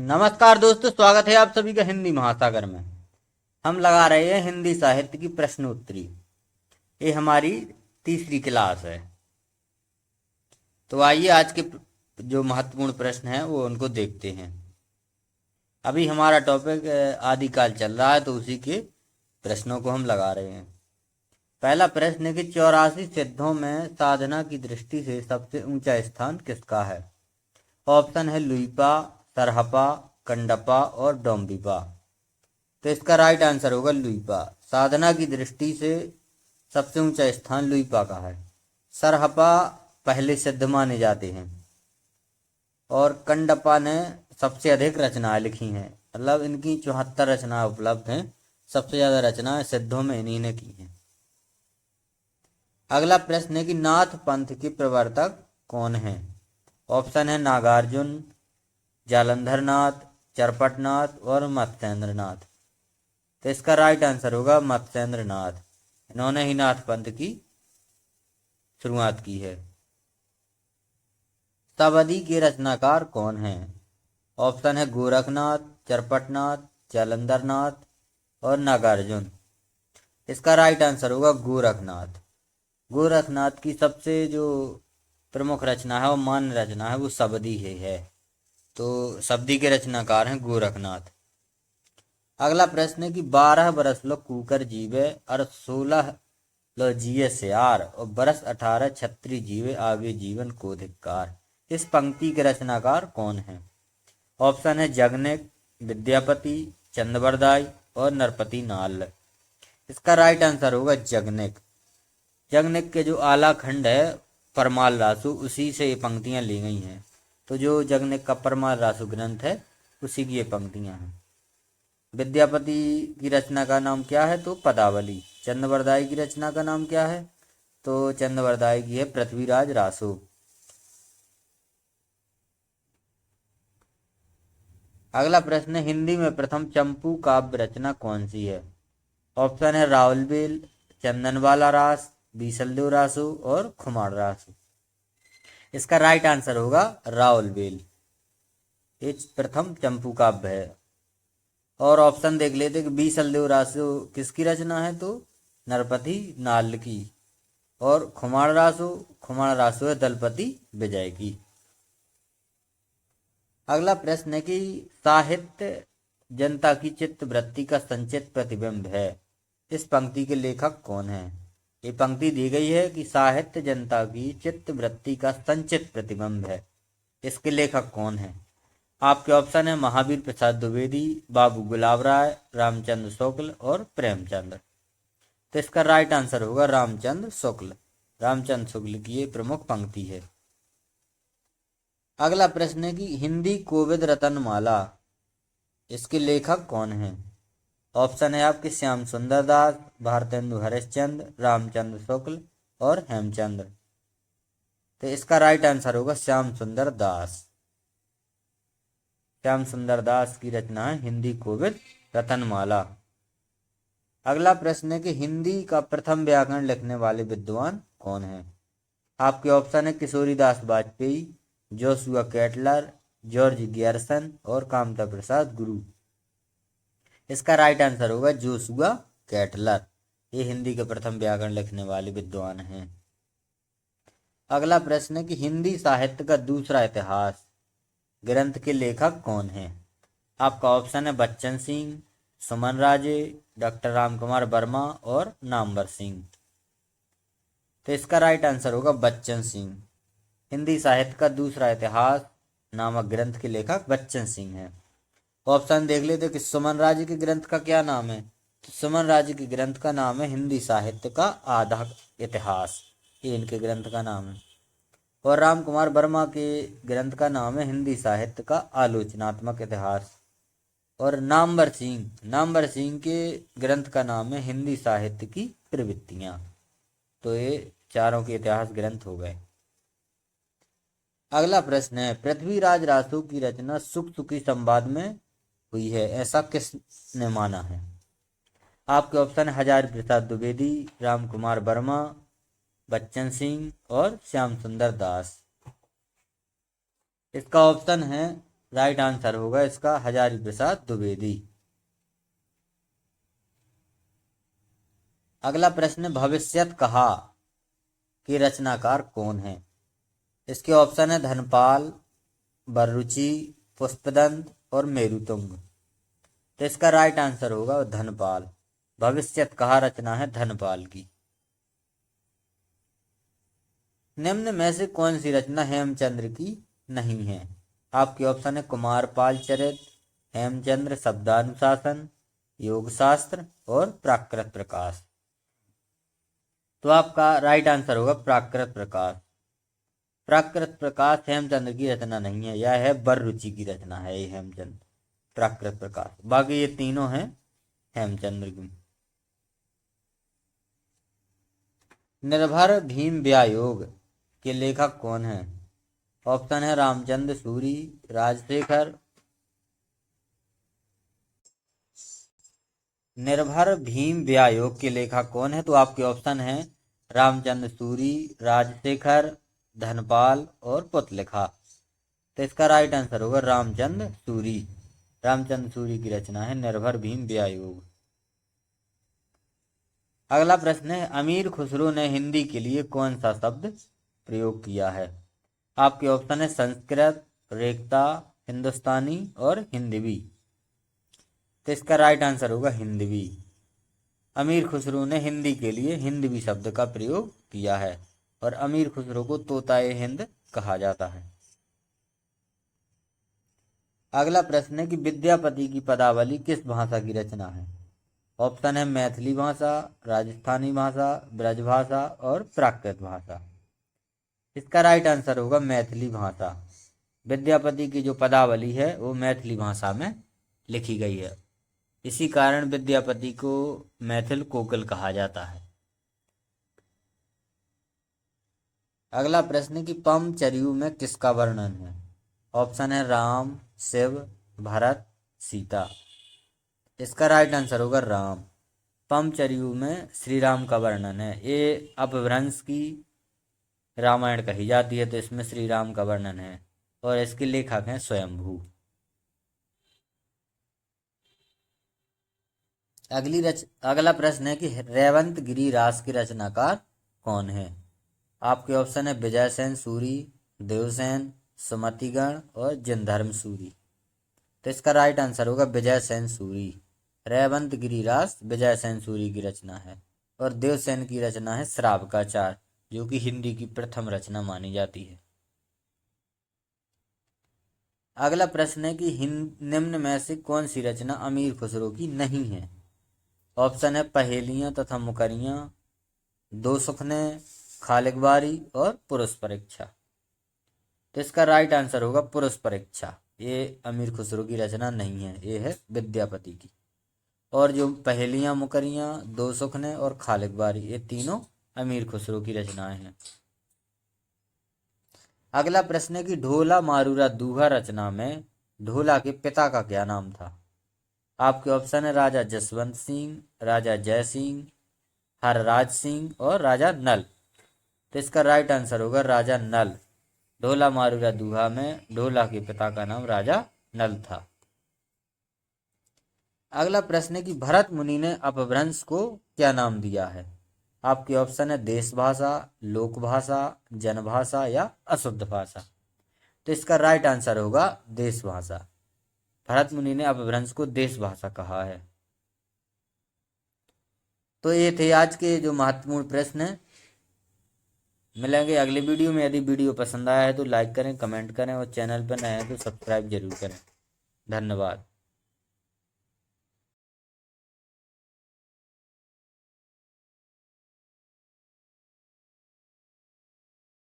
नमस्कार दोस्तों, स्वागत है आप सभी का हिंदी महासागर में। हम लगा रहे हैं हिंदी साहित्य की प्रश्नोत्तरी। ये हमारी तीसरी क्लास है। तो आइए आज के जो महत्वपूर्ण प्रश्न हैं वो उनको देखते हैं। अभी हमारा टॉपिक आदिकाल चल रहा है, तो उसी के प्रश्नों को हम लगा रहे हैं। पहला प्रश्न है कि 84 सिद्धों में साधना की दृष्टि से सबसे ऊंचा स्थान किसका है? ऑप्शन है लुइपा, सरहपा, कंडपा और डोम्बिपा। तो इसका राइट आंसर होगा लुइपा। साधना की दृष्टि से सबसे ऊंचा स्थान लुइपा का है। सरहपा पहले सिद्ध माने जाते हैं और कंडप्पा ने सबसे अधिक रचनाएं लिखी हैं। मतलब इनकी 74 रचनाएं उपलब्ध हैं। सबसे ज्यादा रचनाएं सिद्धों में इन्हीं ने की हैं। अगला प्रश्न है कि नाथ पंथ के प्रवर्तक कौन है? ऑप्शन है नागार्जुन, जालंधर नाथ, चरपटनाथ और मत्स्येंद्र नाथ। तो इसका राइट आंसर होगा मत्स्येंद्र नाथ। इन्होंने ही नाथ पंथ की शुरुआत की है। शबदी के रचनाकार कौन हैं? ऑप्शन है गोरखनाथ, चरपटनाथ, जालंधर नाथ और नागार्जुन। इसका राइट आंसर होगा गोरखनाथ। गोरखनाथ की सबसे जो प्रमुख रचना है और मान्य रचना है वो शबदी ही है। तो शबदी के रचनाकार हैं गोरखनाथ। अगला प्रश्न है कि 12 बरस लो कूकर जीवे और 16 लो जिये सियार और बरस 18 छत्री जीवे आगे जीवन को धिक्कार। इस पंक्ति के रचनाकार कौन है? ऑप्शन है जगनिक, विद्यापति, चंद्रवरदाई और नरपति नाल। इसका राइट आंसर होगा जगनिक। जगनिक के जो आला खंड है परमाल रासु, उसी से ये पंक्तियां ली गई हैं। तो जो जगनिक का परमाल रासु ग्रंथ है उसी की ये पंक्तियां हैं। विद्यापति की रचना का नाम क्या है? तो पदावली। चंद्रवरदाई की रचना का नाम क्या है? तो चंद्रवरदाई की है पृथ्वीराज रासो। अगला प्रश्न है हिंदी में प्रथम चंपू काव्य रचना कौन सी है? ऑप्शन है रावलबेल, चंदनवाला रास, बीसलदेव रासो और खुमार रासो। इसका राइट आंसर होगा रावलबेल। ये प्रथम चंपू काव्य है। और ऑप्शन देख लेते कि बीसलदेव रासो किसकी रचना है? तो नरपति नाल की। और खुमार रासो है दलपति विजय की। अगला प्रश्न है कि साहित्य जनता की चित्त वृत्ति का संचित प्रतिबिंब है। इस पंक्ति के लेखक कौन है? ये पंक्ति दी गई है कि साहित्य जनता की चित्त वृत्ति का संचित प्रतिबिंब है। इसके लेखक कौन है? आपके ऑप्शन है महावीर प्रसाद द्विवेदी, बाबू गुलाब राय, रामचंद्र शुक्ल और प्रेमचंद्र। तो इसका राइट आंसर होगा रामचंद्र शुक्ल। रामचंद्र शुक्ल की ये प्रमुख पंक्ति है। अगला प्रश्न है कि हिंदी कोविद रतनमाला, इसके लेखक कौन हैं? ऑप्शन है आपके श्याम सुंदर दास, भारतेंदु हरिश्चंद्र, रामचंद्र शुक्ल और हेमचंद्र। तो इसका राइट आंसर होगा श्याम सुंदर दास। श्याम सुंदर दास की रचना है हिंदी कोविद रतनमाला। अगला प्रश्न है कि हिंदी का प्रथम व्याकरण लिखने वाले विद्वान कौन है? आपके ऑप्शन है Kishoridas Vajpeyi, Joshua Ketler, George Grierson और कामता प्रसाद गुरु। इसका राइट आंसर होगा जोशुआ केटलर। ये हिंदी के प्रथम व्याकरण लिखने वाले विद्वान हैं। अगला प्रश्न है कि हिंदी साहित्य का दूसरा इतिहास ग्रंथ के लेखक कौन हैं? आपका ऑप्शन है बच्चन सिंह, सुमन राजे, डॉक्टर रामकुमार वर्मा और नामवर सिंह। तो इसका राइट आंसर होगा बच्चन सिंह। हिंदी साहित्य का दूसरा इतिहास नामक ग्रंथ के लेखक बच्चन सिंह हैं। ऑप्शन देख लेते कि सुमन राजे के ग्रंथ का क्या नाम है? तो सुमन राजे के ग्रंथ का नाम है हिंदी साहित्य का आधा इतिहास। ये इनके ग्रंथ का नाम है। और राम कुमार वर्मा के ग्रंथ का नाम है हिंदी साहित्य का आलोचनात्मक इतिहास। और नामवर सिंह के ग्रंथ का नाम है हिंदी साहित्य की प्रवृत्तियां। तो ये चारों के इतिहास ग्रंथ हो गए। अगला प्रश्न है पृथ्वीराज रासो की रचना सुख सुखी संवाद में हुई है, ऐसा किसने माना है? आपके ऑप्शन है हजारी प्रसाद द्विवेदी, राम कुमार वर्मा, बच्चन सिंह और श्याम सुंदर दास। इसका ऑप्शन है राइट आंसर होगा इसका हजारी प्रसाद द्विवेदी। अगला प्रश्न, भविष्यत कहा के रचनाकार कौन है? इसके ऑप्शन है धनपाल, बररुचि, पुष्पदंत और मेरुतुंग। तो इसका राइट आंसर होगा धनपाल। भविष्यत कहा रचना है धनपाल की। निम्न में से कौन सी रचना हेमचंद्र की नहीं है? आपके ऑप्शन है कुमारपाल चरित, हेमचंद्र शब्दानुशासन, योग शास्त्र और प्राकृत प्रकाश। तो आपका राइट आंसर होगा प्राकृत प्रकाश। प्राकृत प्रकाश हेमचंद्र की रचना नहीं है, यह है बररुचि की रचना है ये हेमचंद्र प्राकृत प्रकाश। बाकी ये तीनों हैं हेमचंद्र की। निर्भर भीम व्यायोग के लेखक कौन है? ऑप्शन है रामचंद्र सूरी, राजशेखर। निर्भर भीम व्यायोग के लेखक कौन है? तो आपके ऑप्शन है रामचंद्र सूरी, राजशेखर, धनपाल और पुतलिका। तो इसका राइट आंसर होगा रामचंद्र सूरी। रामचंद्र सूरी की रचना है निर्भर भीम व्यायोग। अगला प्रश्न है, अमीर खुसरो ने हिंदी के लिए कौन सा शब्द प्रयोग किया है? आपके ऑप्शन है संस्कृत, रेखता, हिंदुस्तानी और हिंदवी। तो इसका राइट आंसर होगा हिंदवी। अमीर खुसरो ने हिंदी के लिए हिंदवी शब्द का प्रयोग किया है और अमीर खुसरो को तोताए हिंद कहा जाता है। अगला प्रश्न है कि विद्यापति की पदावली किस भाषा की रचना है? ऑप्शन है मैथिली भाषा, राजस्थानी भाषा, ब्रजभाषा और प्राकृत भाषा। इसका राइट आंसर होगा मैथिली भाषा। विद्यापति की जो पदावली है वो मैथिली भाषा में लिखी गई है, इसी कारण विद्यापति को मैथिल कोकिल कहा जाता है। अगला प्रश्न कि पम चरियु में किसका वर्णन है? ऑप्शन है राम, शिव, भरत, सीता। इसका राइट आंसर होगा राम। पमचरियु में श्री राम का वर्णन है। ये अपभ्रंश की रामायण कही जाती है, तो इसमें श्री राम का वर्णन है और इसके लेखक हैं स्वयंभू। अगला प्रश्न है कि रेवंत गिरी रास की रचनाकार कौन है? आपके ऑप्शन है विजय सेन सूरी, देवसेन, सुमतिगण और जिनधर्म सूरी। तो इसका राइट आंसर होगा विजय सेन सूरी। रेवंत गिरिरास विजय सेन सूरी की रचना है और देवसेन की रचना है श्रावकाचार, जो कि हिंदी की प्रथम रचना मानी जाती है। अगला प्रश्न है कि निम्न में से कौन सी रचना अमीर खुसरो की नहीं है? ऑप्शन है पहेलियां तथा मुकरियां, दो सुखने, खालिकबारी और पुरुष परीक्षा। तो इसका राइट आंसर होगा पुरुष परीक्षा। ये अमीर खुसरो की रचना नहीं है, ये है विद्यापति की। और जो पहेलियां मुकरियां, दो सुखने और खालिकबारी, ये तीनों अमीर खुसरो की रचनाएं हैं। अगला प्रश्न है कि ढोला मारूरा दूहा रचना में ढोला के पिता का क्या नाम था? आपके ऑप्शन है राजा जसवंत सिंह, राजा जय सिंह, हरराज सिंह और राजा नल। तो इसका राइट आंसर होगा राजा नल। ढोला मारूरा दूहा में ढोला के पिता का नाम राजा नल था। अगला प्रश्न है कि भरत मुनि ने अपभ्रंश को क्या नाम दिया है? आपके ऑप्शन है देश भाषा, लोक भाषा, जनभाषा या अशुद्ध भाषा। तो इसका राइट आंसर होगा देश भाषा। भरत मुनि ने अपभ्रंश को देश भाषा कहा है। तो ये थे आज के जो महत्वपूर्ण प्रश्न हैं। मिलेंगे अगले वीडियो में। यदि वीडियो पसंद आया है तो लाइक करें, कमेंट करें और चैनल पर नए हैं तो सब्सक्राइब जरूर करें। धन्यवाद।